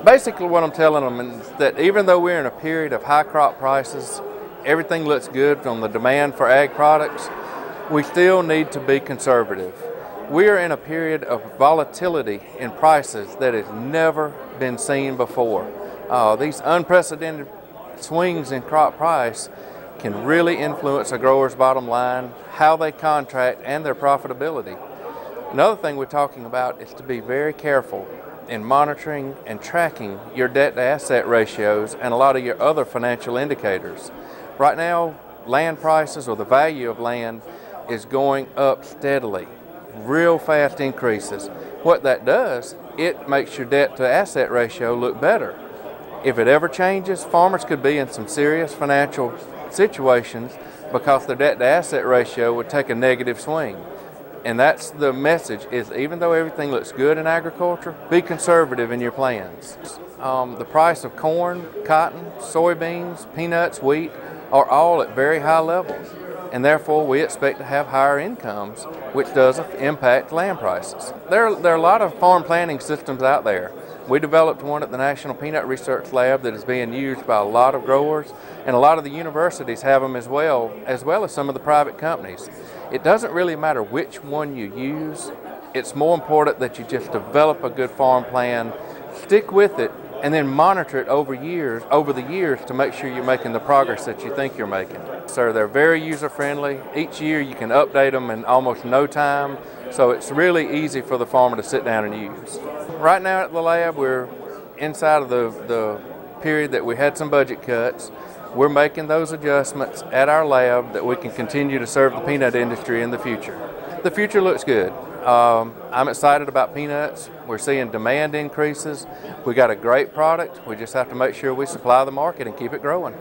Basically what I'm telling them is that even though we're in a period of high crop prices, everything looks good on the demand for ag products, we still need to be conservative. We are in a period of volatility in prices that has never been seen before. These unprecedented swings in crop price can really influence a grower's bottom line, how they contract, and their profitability. Another thing we're talking about is to be very careful in monitoring and tracking your debt to asset ratios and a lot of your other financial indicators. Right now, land prices or the value of land is going up steadily, real fast increases. What that does, it makes your debt to asset ratio look better. If it ever changes, farmers could be in some serious financial situations because their debt to asset ratio would take a negative swing. And that's the message, is even though everything looks good in agriculture, be conservative in your plans. The price of corn, cotton, soybeans, peanuts, wheat are all at very high levels. And therefore we expect to have higher incomes, which does impact land prices. There are a lot of farm planning systems out there. We developed one at the National Peanut Research Lab that is being used by a lot of growers, and a lot of the universities have them as well as some of the private companies. It doesn't really matter which one you use. It's more important that you just develop a good farm plan, stick with it, and then monitor it over the years to make sure you're making the progress that you think you're making. So they're very user-friendly. Each year you can update them in almost no time, so it's really easy for the farmer to sit down and use. Right now at the lab, we're inside of the period that we had some budget cuts. We're making those adjustments at our lab that we can continue to serve the peanut industry in the future. The future looks good. I'm excited about peanuts. We're seeing demand increases. We got a great product. We just have to make sure we supply the market and keep it growing.